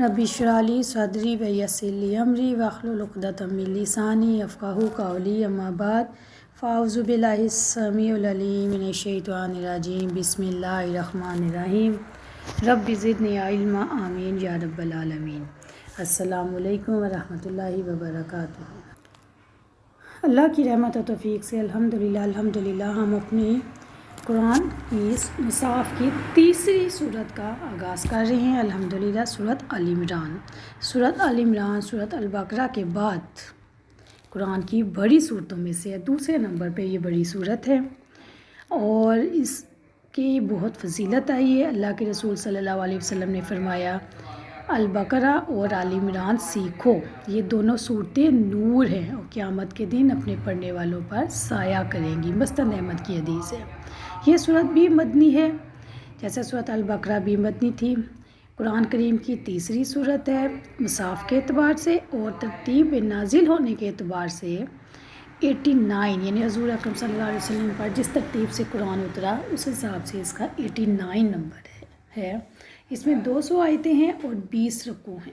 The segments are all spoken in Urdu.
رب اشرح لی صدری ویسر لی امری واحلل عقدۃ من لسانی یفقہوا قولی اما بعد فاعوذ باللہ السمیع العلیم من الشیطان الرجیم بسم اللہ الرحمن الرحیم رب زدنی علما آمین یا رب العالمین۔ السلام علیکم ورحمۃ اللہ وبرکاتہ۔ اللہ کی رحمت و توفیق سے الحمدللہ ہم اپنی قرآن کی مصحف کی تیسری سورت کا آغاز کر رہے ہیں الحمدللہ، سورت آل عمران۔ سورت آل عمران سورت البقرہ کے بعد قرآن کی بڑی صورتوں میں سے دوسرے نمبر پہ یہ بڑی صورت ہے اور اس کی بہت فضیلت آئی ہے۔ اللہ کے رسول صلی اللہ علیہ وسلم نے فرمایا البقرہ اور آل عمران سیکھو، یہ دونوں صورتیں نور ہیں اور قیامت کے دن اپنے پڑھنے والوں پر سایہ کریں گی۔ مستند احمد کی حدیث ہے۔ یہ صورت بھی مدنی ہے، جیسے صورت البقرہ بھی مدنی تھی۔ قرآن کریم کی تیسری صورت ہے مصحف کے اعتبار سے اور ترتیب نازل ہونے کے اعتبار سے 89، یعنی حضور اکرم صلی اللہ علیہ وسلم پر جس ترتیب سے قرآن اترا اس حساب سے اس کا 89 نمبر ہے۔ اس میں 200 آیتیں ہیں اور 20 رکوع ہیں۔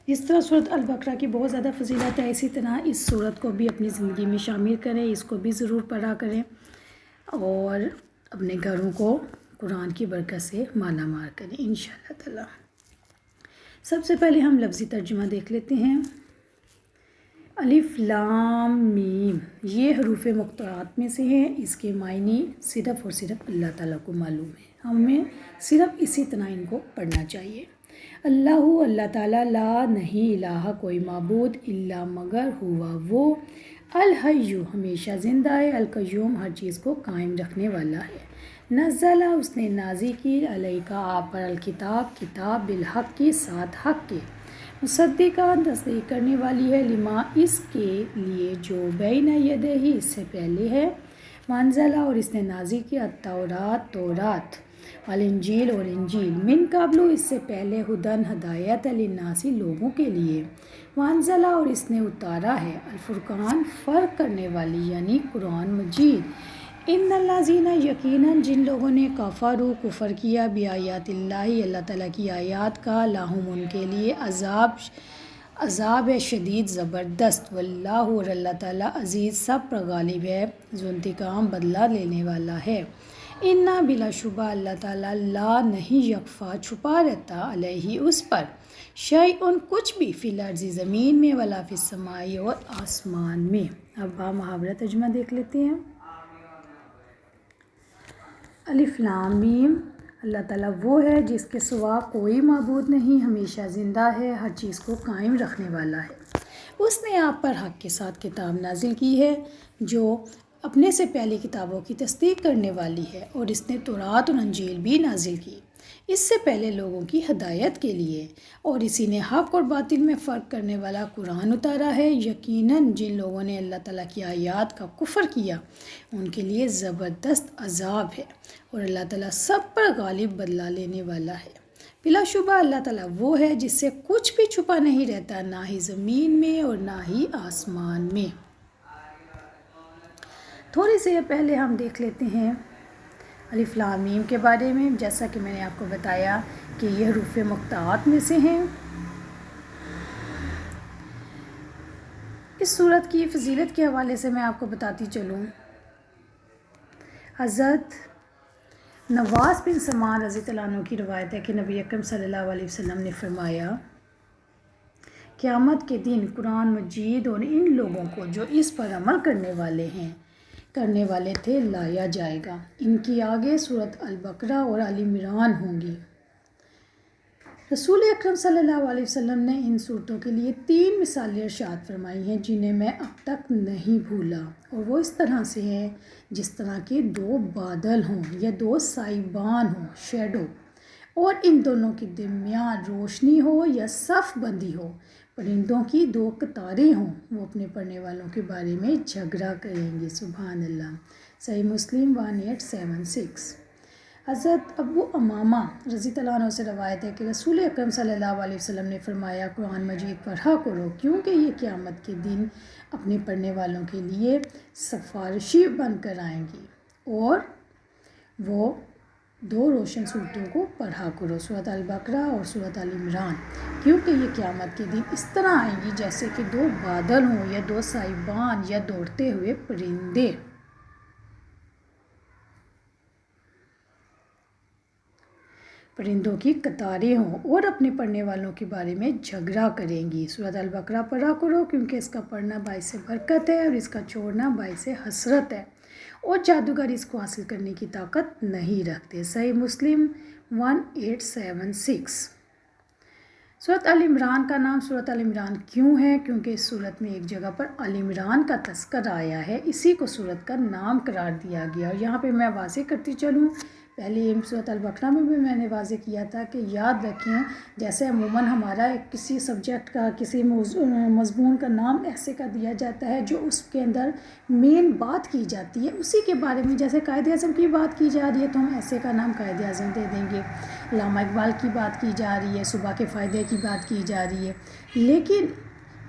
جس طرح صورت البقرہ کی بہت زیادہ فضیلت ہے، اسی طرح اس صورت کو بھی اپنی زندگی میں شامل کریں، اس کو بھی ضرور پڑھا کریں اور اپنے گھروں کو قرآن کی برکت سے مالا مال کریں انشاءاللہ تعالی۔ سب سے پہلے ہم لفظی ترجمہ دیکھ لیتے ہیں۔ الف لام میم، یہ حروف مقطعات میں سے ہیں، اس کے معنی صرف اور صرف اللہ تعالیٰ کو معلوم ہے، ہمیں صرف اسی طرح ان کو پڑھنا چاہیے۔ اللہ تعالیٰ، لا نہیں الہ کوئی معبود، الا مگر ہوا وہ، الحی ہمیشہ زندہ ہے، القیوم ہر چیز کو قائم رکھنے والا ہے، نزلہ اس نے نازل کی، علیکا آپ پر، الکتاب کتاب، بالحق کے ساتھ حق کے، مصدقہ تصدیق کرنے والی ہے، لما اس کے لیے جو بین یدیہ اس سے پہلے ہے، وانزلہ اور اس نے نازل کیا، التورات تورات، والانجیل اور انجیل، من قبل اس سے پہلے، ہدن ہدایت، للناس لوگوں کے لیے، وانزلہ اور اس نے اتارا ہے، الفرقان فرق کرنے والی یعنی قرآن مجید، ان الذین یقیناً جن لوگوں نے کفروا کفر کیا، بآیات اللہ تعالیٰ کی آیات کا، لہم ان کے لیے عذاب شدید زبردست، واللہ اور اللہ تعالیٰ عزیز سب پر غالب ہے، ذو انتقام بدلہ لینے والا ہے، انا بلا شبہ اللہ تعالیٰ، لا نہیں یکفا چھپا رہتا، علیہ اس پر، شیئن کچھ بھی، فی الارض زمین میں، ولا فی السماء اور آسمان میں۔ اب ہم محاورہ ترجمہ دیکھ لیتے ہیں۔ الف لام میم، اللہ تعالیٰ وہ ہے جس کے سوا کوئی معبود نہیں، ہمیشہ زندہ ہے، ہر چیز کو قائم رکھنے والا ہے، اس نے آپ پر حق کے ساتھ کتاب نازل کی ہے جو اپنے سے پہلی کتابوں کی تصدیق کرنے والی ہے، اور اس نے تورات اور انجیل بھی نازل کی اس سے پہلے لوگوں کی ہدایت کے لیے، اور اسی نے حق اور باطل میں فرق کرنے والا قرآن اتارا ہے، یقیناً جن لوگوں نے اللہ تعالیٰ کی آیات کا کفر کیا ان کے لیے زبردست عذاب ہے، اور اللہ تعالیٰ سب پر غالب بدلہ لینے والا ہے۔ بلا شبہ اللہ تعالیٰ وہ ہے جس سے کچھ بھی چھپا نہیں رہتا، نہ ہی زمین میں اور نہ ہی آسمان میں۔ تھوڑی سی پہلے ہم دیکھ لیتے ہیں الف لام میم کے بارے میں، جیسا کہ میں نے آپ کو بتایا کہ یہ حروف مقطعات میں سے ہیں۔ اس صورت کی فضیلت کے حوالے سے میں آپ کو بتاتی چلوں، حضرت نواس بن سمعان رضی اللہ عنہ کی روایت ہے کہ نبی اکرم صلی اللہ علیہ وسلم نے فرمایا، قیامت کے دن قرآن مجید اور ان لوگوں کو جو اس پر عمل کرنے والے تھے لایا جائے گا، ان کی آگے سورت البقرہ اور آل عمران ہوں گی۔ رسول اکرم صلی اللہ علیہ وسلم نے ان صورتوں کے لیے 3 مثالیں ارشاد فرمائی ہیں جنہیں میں اب تک نہیں بھولا، اور وہ اس طرح سے ہیں جس طرح کے 2 بادل ہوں یا 2 سائبان ہوں، شیڈو، اور ان دونوں کے درمیان روشنی ہو یا صف بندی ہو، پرندوں کی 2 قطاریں ہوں، وہ اپنے پڑھنے والوں کے بارے میں جھگڑا کریں گے، سبحان اللہ۔ صحیح مسلم 1876۔ حضرت ابو امامہ رضی اللہ عنہ سے روایت ہے کہ رسول اکرم صلی اللہ علیہ وسلم نے فرمایا، قرآن مجید پڑھا کرو کیونکہ یہ قیامت کے دن اپنے پڑھنے والوں کے لیے سفارشی بن کر آئیں گی، اور وہ 2 روشن صورتوں کو پڑھا کرو، سورۃ البقرہ اور سورۃ آل عمران، کیونکہ یہ قیامت کے دن اس طرح آئیں گی جیسے کہ 2 بادل ہوں یا 2 سائبان یا دوڑتے ہوئے پرندے۔ پرندوں کی قطاریں ہوں اور اپنے پڑھنے والوں کے بارے میں جھگڑا کریں گی۔ سورۃ البقرہ پڑھا کرو کیونکہ اس کا پڑھنا باعث برکت ہے اور اس کا چھوڑنا باعث حسرت ہے، اور جادوگر اس کو حاصل کرنے کی طاقت نہیں رکھتے۔ صحیح مسلم 1876۔ سورۃ آل عمران کا نام سورۃ آل عمران کیوں ہے؟ کیونکہ اس سورت میں ایک جگہ پر آل عمران کا تذکر آیا ہے، اسی کو سورت کا نام قرار دیا گیا۔ اور یہاں پہ میں واضح کرتی چلوں، پہلے سورۃ البقرہ میں بھی میں نے واضح کیا تھا کہ یاد رکھیں جیسے عموماً ہمارا کسی سبجیکٹ کا کسی مضمون کا نام ایسے کا دیا جاتا ہے جو اس کے اندر مین بات کی جاتی ہے اسی کے بارے میں، جیسے قائد اعظم کی بات کی جا رہی ہے تو ہم ایسے کا نام قائد اعظم دے دیں گے، علامہ اقبال کی بات کی جا رہی ہے، صبح کے فائدے کی بات کی جا رہی ہے۔ لیکن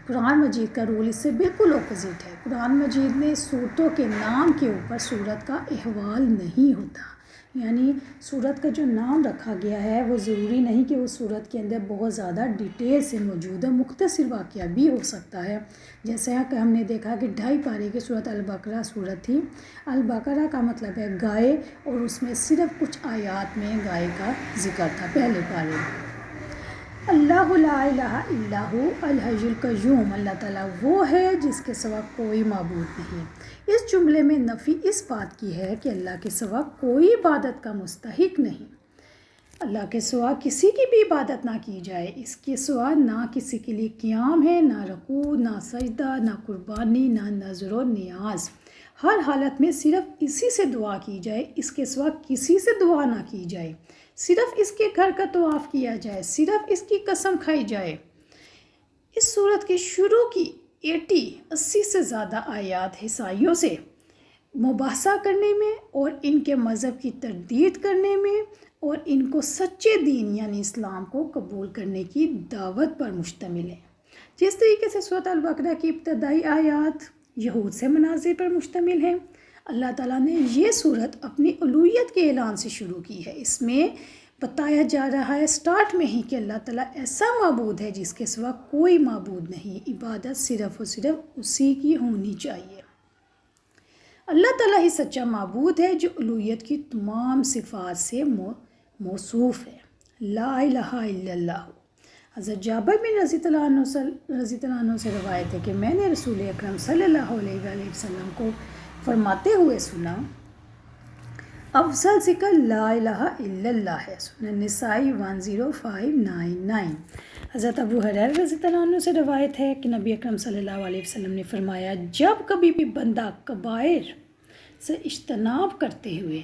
قرآن مجید کا رول اس سے بالکل اپوزٹ ہے۔ قرآن مجید میں صورتوں کے نام کے اوپر صورت کا احوال نہیں ہوتا، یعنی صورت کا جو نام رکھا گیا ہے وہ ضروری نہیں کہ وہ صورت کے اندر بہت زیادہ ڈیٹیل سے موجود ہے، مختصر واقعہ بھی ہو سکتا ہے۔ جیسے کہ ہم نے دیکھا کہ 2.5 پارے کی سورۃ البقرہ صورت تھی، البقرہ کا مطلب ہے گائے، اور اس میں صرف کچھ آیات میں گائے کا ذکر تھا پہلے پارے میں۔ اللہ لا الہ الا ہو الحی القیوم، اللہ تعالیٰ وہ ہے جس کے سوا کوئی معبود نہیں۔ اس جملے میں نفی اس بات کی ہے کہ اللہ کے سوا کوئی عبادت کا مستحق نہیں، اللہ کے سوا کسی کی بھی عبادت نہ کی جائے، اس کے سوا نہ کسی کے لیے قیام ہے، نہ رکوع، نہ سجدہ، نہ قربانی، نہ نذر و نیاز۔ ہر حالت میں صرف اسی سے دعا کی جائے، اس کے سوا کسی سے دعا نہ کی جائے، صرف اس کے گھر کا طواف کیا جائے، صرف اس کی قسم کھائی جائے۔ اس صورت کی شروع کی 80 سے زیادہ آیات عیسائیوں سے مباحثہ کرنے میں اور ان کے مذہب کی تردید کرنے میں اور ان کو سچے دین یعنی اسلام کو قبول کرنے کی دعوت پر مشتمل ہے۔ جس طریقے سے سورۃ البقرہ کی ابتدائی آیات یہود سے مناظر پر مشتمل ہیں، اللہ تعالیٰ نے یہ صورت اپنی الوہیت کے اعلان سے شروع کی ہے۔ اس میں بتایا جا رہا ہے سٹارٹ میں ہی کہ اللہ تعالیٰ ایسا معبود ہے جس کے سوا کوئی معبود نہیں، عبادت صرف اور صرف اسی کی ہونی چاہیے۔ اللہ تعالیٰ ہی سچا معبود ہے جو الوہیت کی تمام صفات سے موصوف ہے۔ لا الہ الا اللہ۔ حضرت جابر بن رضی اللہ عنہ سے روایت ہے کہ میں نے رسول اکرم صلی اللہ علیہ وآلہ وسلم کو فرماتے ہوئے سنا، افضل ذکر لا الہ الا اللہ ہے، سنن نسائی 10599۔ حضرت ابو ہریرہ رضی اللہ عنہ سے روایت ہے کہ نبی اکرم صلی اللہ علیہ وسلم نے فرمایا، جب کبھی بھی بندہ کبائر سے اجتناب کرتے ہوئے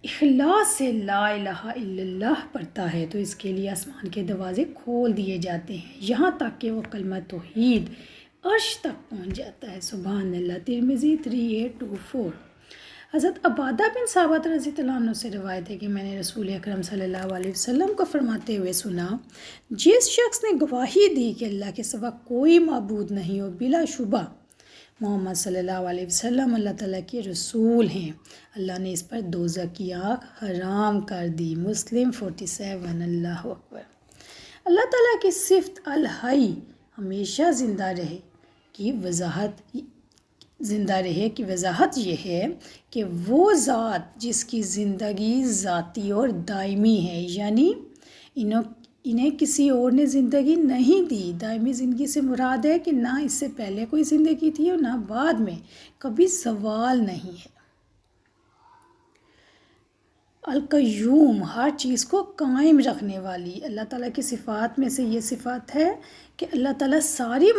اخلاص سے لا الہ الا اللہ پڑھتا ہے تو اس کے لیے آسمان کے دروازے کھول دیے جاتے ہیں یہاں تک کہ وہ کلمہ توحید عرش تک پہنچ جاتا ہے۔ سبحان اللہ۔ ترمذی 3824۔ حضرت عبادہ بن ثابت رضی اللہ عنہ سے روایت ہے کہ میں نے رسول اکرم صلی اللہ علیہ وسلم کو فرماتے ہوئے سنا، جس شخص نے گواہی دی کہ اللہ کے سوا کوئی معبود نہیں اور بلا شبہ محمد صلی اللہ علیہ وسلم اللہ تعالیٰ کے رسول ہیں، اللہ نے اس پر دوزخ کی آگ حرام کر دی۔ مسلم 47۔ اللہ اکبر۔ اللہ تعالیٰ کی صفت الحی ہمیشہ زندہ رہے کی وضاحت یہ ہے کہ وہ ذات جس کی زندگی ذاتی اور دائمی ہے، یعنی انہیں کسی اور نے زندگی نہیں دی۔ دائمی زندگی سے مراد ہے کہ نہ اس سے پہلے کوئی زندگی تھی اور نہ بعد میں، کبھی زوال نہیں ہے۔ القیوم، ہر چیز کو قائم رکھنے والی۔ اللہ تعالیٰ کی صفات میں سے یہ صفات ہے کہ اللہ تعالیٰ ساری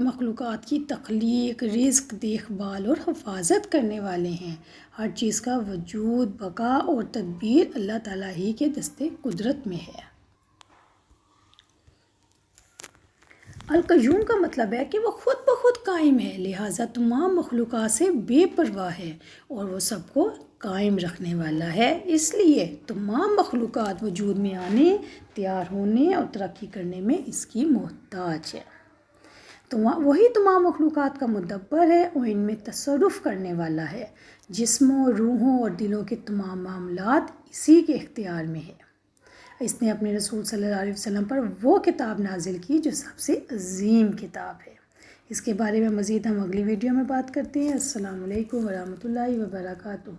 مخلوقات کی تخلیق، رزق، دیکھ بھال اور حفاظت کرنے والے ہیں۔ ہر چیز کا وجود، بقا اور تدبیر اللہ تعالیٰ ہی کے دستے قدرت میں ہے۔ القیوم کا مطلب ہے کہ وہ خود بخود قائم ہے، لہٰذا تمام مخلوقات سے بے پرواہ ہے اور وہ سب کو قائم رکھنے والا ہے، اس لیے تمام مخلوقات وجود میں آنے، تیار ہونے اور ترقی کرنے میں اس کی محتاج ہے۔ تو وہی تمام مخلوقات کا مدبر ہے اور ان میں تصرف کرنے والا ہے۔ جسموں، روحوں اور دلوں کے تمام معاملات اسی کے اختیار میں ہے۔ اس نے اپنے رسول صلی اللہ علیہ وسلم پر وہ کتاب نازل کی جو سب سے عظیم کتاب ہے۔ اس کے بارے میں مزید ہم اگلی ویڈیو میں بات کرتے ہیں۔ السلام علیکم ورحمۃ اللہ وبرکاتہ۔